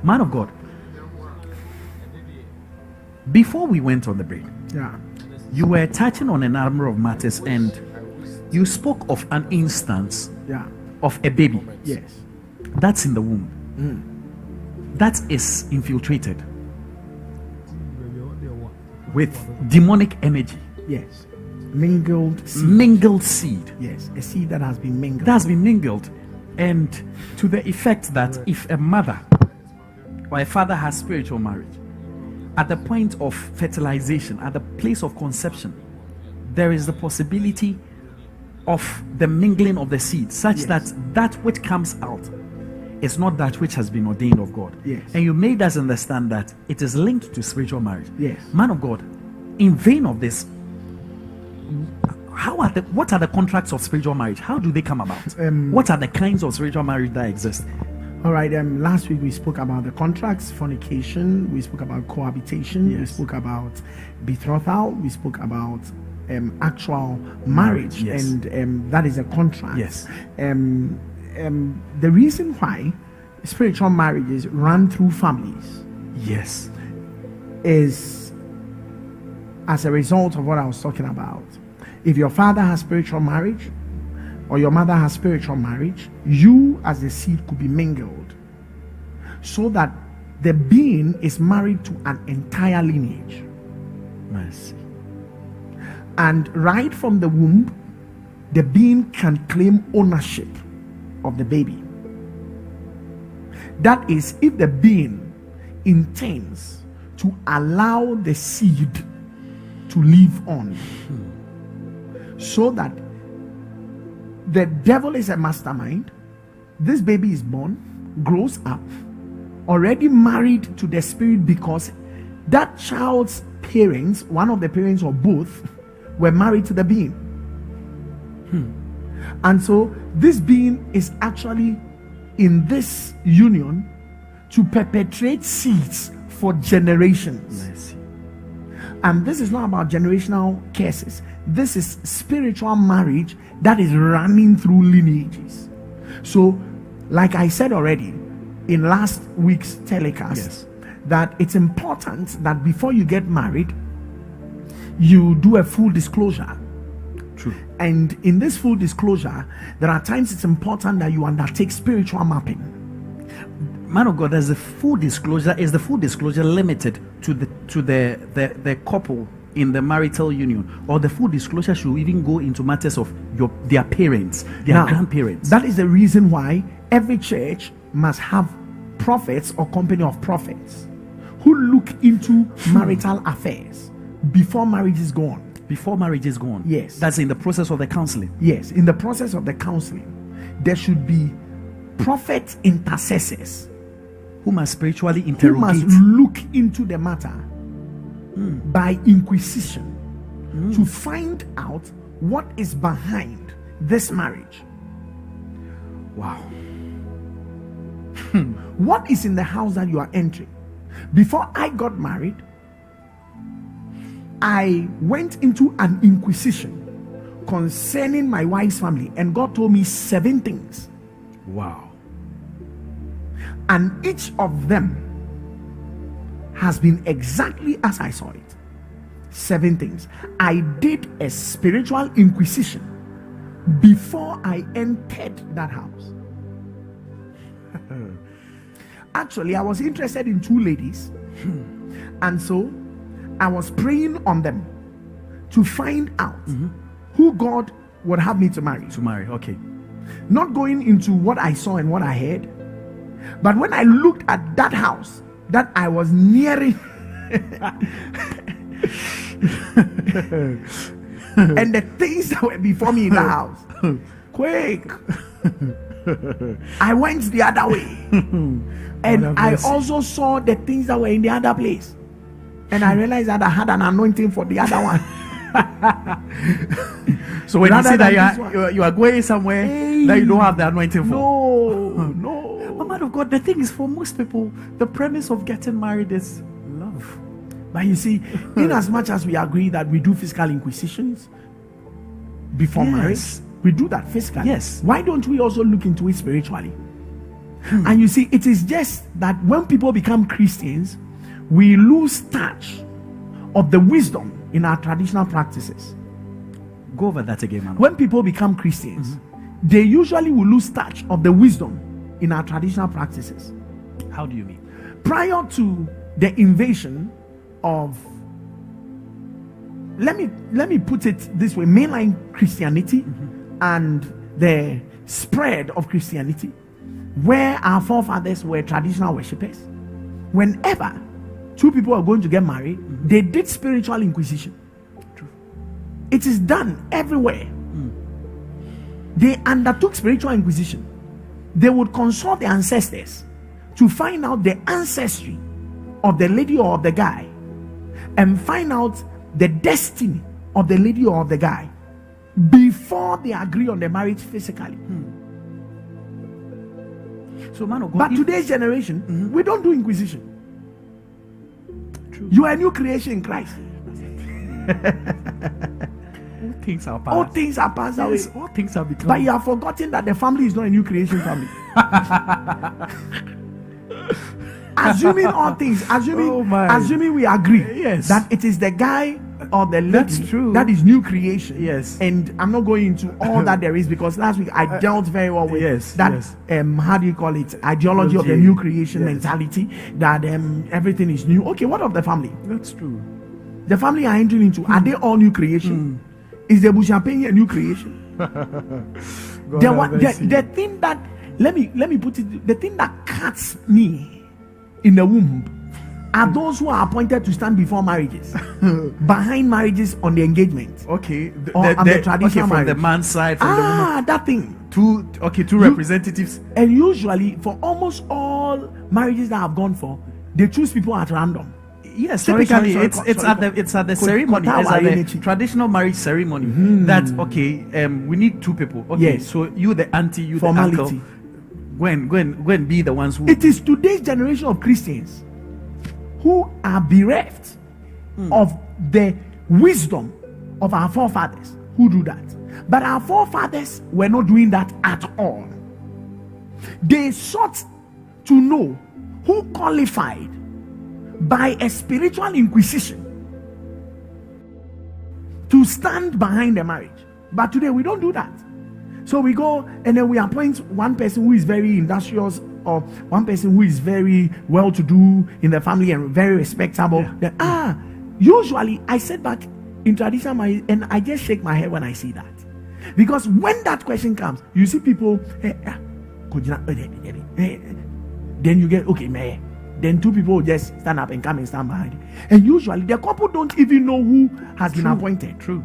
Man of God, before we went on the break, you were touching on a number of matters, and you spoke of an instance of a baby. Yes. That's in the womb. That is infiltrated with demonic energy. Yes. Mingled seed. Mingled seed. Yes. A seed that has been mingled. That has been mingled. And to the effect that if a mother or a father has spiritual marriage, at the point of fertilization, at the place of conception, there is the possibility of the mingling of the seed, such that that which comes out is not that which has been ordained of God. Yes. And you made us understand that it is linked to spiritual marriage. Yes. Man of God, in vain of this, what are the contracts of spiritual marriage? How do they come about? What are the kinds of spiritual marriage that exist? All right. Last week we spoke about the contracts, fornication. We spoke about cohabitation. Yes. We spoke about betrothal. We spoke about actual marriage, Yes. and that is a contract. Yes. The reason why spiritual marriages run through families, Yes, is as a result of what I was talking about. If your father has spiritual marriage, or your mother has spiritual marriage, you as the seed could be mingled, so that the being is married to an entire lineage. mercy. And right from the womb, the being can claim ownership of the baby. That is, if the being intends to allow the seed to live on, so that the devil is a mastermind. This baby is born, grows up, already married to the spirit, because that child's parents, one of the parents or both, were married to the being. And so this being is actually in this union to perpetrate seeds for generations. Mercy. And this is not about generational curses. This is spiritual marriage that is running through lineages. So, like I said already in last week's telecast, that it's important that before you get married, you do a full disclosure. True. And in this full disclosure, there are times it's important that you undertake spiritual mapping. Man of God, there's a full disclosure. Is the full disclosure limited to the couple in the marital union, or the full disclosure should even go into matters of their parents, their grandparents? That is the reason why every church must have prophets or company of prophets who look into marital affairs before marriage is gone. Before marriage is gone. Yes. That's in the process of the counseling. Yes, in the process of the counseling, there should be prophet intercessors who must spiritually who interrogate. must look into the matter by inquisition to find out what is behind this marriage. Wow. What is in the house that you are entering? Before I got married, I went into an inquisition concerning my wife's family, and God told me 7 things. Wow. And each of them has been exactly as I saw it. 7 things. I did a spiritual inquisition before I entered that house. Actually, I was interested in 2 ladies, and so I was praying on them to find out who God would have me to marry. To marry, okay. Not going into what I saw and what I heard, but when I looked at that house that I was nearing and the things that were before me in the house, quick, I went the other way. And I also saw the things that were in the other place, and I realized that I had an anointing for the other one. So when you say that you are going somewhere that you don't have the anointing for. No. But man of God, the thing is, for most people, the premise of getting married is love. But you see, in as much as we agree that we do physical inquisitions before marriage, we do that physically. Yes. Why don't we also look into it spiritually? And you see, it is just that when people become Christians, we lose touch of the wisdom in our traditional practices. Go over that again, man. When people become Christians, they usually will lose touch of the wisdom in our traditional practices. How do you mean? Prior to the invasion of, let me put it this way, mainline Christianity and the spread of Christianity, where our forefathers were traditional worshippers, whenever two people are going to get married, they did spiritual inquisition. True. It is done everywhere. They undertook spiritual inquisition. They would consult their ancestors to find out the ancestry of the lady or of the guy, and find out the destiny of the lady or of the guy before they agree on the marriage physically. So, man of God, But today's generation, we don't do inquisition. True. You are a new creation in Christ. All things are passed. All things are passed away. Yes, all things have become. But you have forgotten that the family is not a new creation family. Assuming all things, assuming we agree Yes. that it is the guy or the lady That's true. that is new creation. Yes. And I'm not going into all that there is, because last week I dealt very well with that how do you call it, ideology of the new creation mentality, that everything is new. Okay, what of the family? That's true. The family are entering into, are they all new creation? Is the Bushampeni a new creation? The thing that, let me put it, the thing that cuts me in the womb are those who are appointed to stand before marriages, behind marriages on the engagement. Okay, on the traditional from marriage. the man's side, from the woman. That thing. Two representatives. And usually, for almost all marriages that I've gone for, they choose people at random. Yes, Sorry, typically sorry, it's at the ceremony, it's at the traditional marriage ceremony. That's okay. We need two people. Okay, Yes. so you the auntie, you Formality. the uncle. Go and be the ones who. It is today's generation of Christians who are bereft of the wisdom of our forefathers who do that. But our forefathers were not doing that at all. They sought to know who qualified by a spiritual inquisition to stand behind the marriage. But today we don't do that. So we go and then we appoint one person who is very industrious, or one person who is very well-to-do in the family and very respectable. Then, usually I sit back in traditional marriage and I just shake my head when I see that. Because when that question comes, you see people, then you get, okay, man. Then two people will just stand up and come and stand behind it. And usually the couple don't even know who has been appointed. True.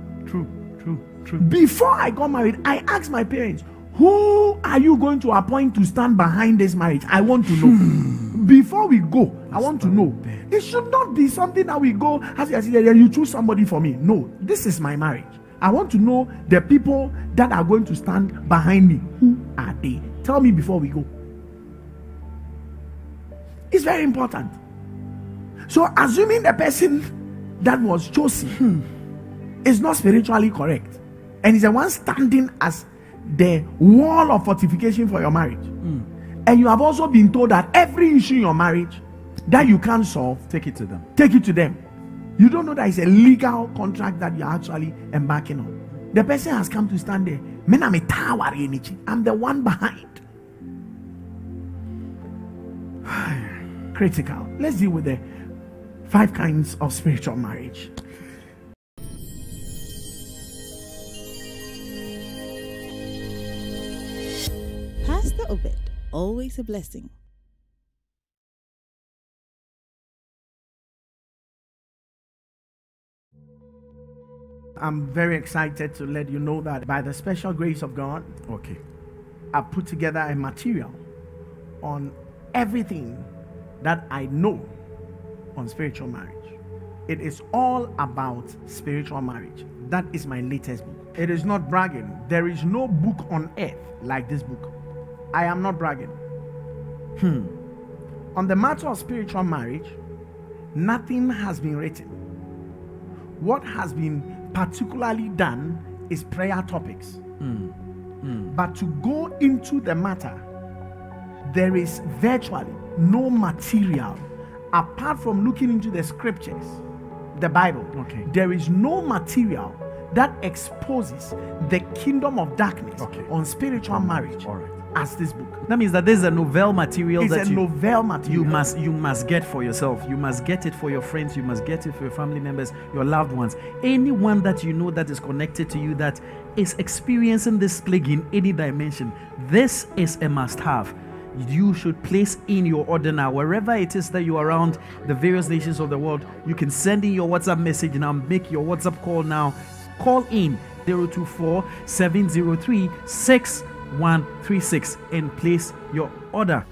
Before I got married, I asked my parents, who are you going to appoint to stand behind this marriage? I want to know. Before we go, I want to know. It should not be something that we go, as you said, you choose somebody for me. No, this is my marriage. I want to know the people that are going to stand behind me. Who are they? Tell me before we go. It's very important. So assuming the person that was chosen is not spiritually correct, and is the one standing as the wall of fortification for your marriage, and you have also been told that every issue in your marriage that you can't solve, take it to them. You don't know that it's a legal contract that you're actually embarking on. The person has come to stand there. I'm the one behind. Critical. Let's deal with the 5 kinds of spiritual marriage. Pastor Obed, always a blessing. I'm very excited to let you know that by the special grace of God, I've put together a material on everything that I know on spiritual marriage. It is all about spiritual marriage. That is my latest book. It is not bragging. There is no book on earth like this book. I am not bragging. On the matter of spiritual marriage, nothing has been written. What has been particularly done is prayer topics. But to go into the matter, there is virtually no material apart from looking into the scriptures, the Bible. Okay. There is no material that exposes the kingdom of darkness on spiritual marriage as this book. That means that there's a novel material It's that a novel material. you must get for yourself. You must get it for your friends. You must get it for your family members, your loved ones. Anyone that you know that is connected to you that is experiencing this plague in any dimension, this is a must-have. You should place in your order now. Wherever it is that you are around the various nations of the world, you can send in your WhatsApp message now. Make your WhatsApp call now. Call in 024-703-6136 and place your order.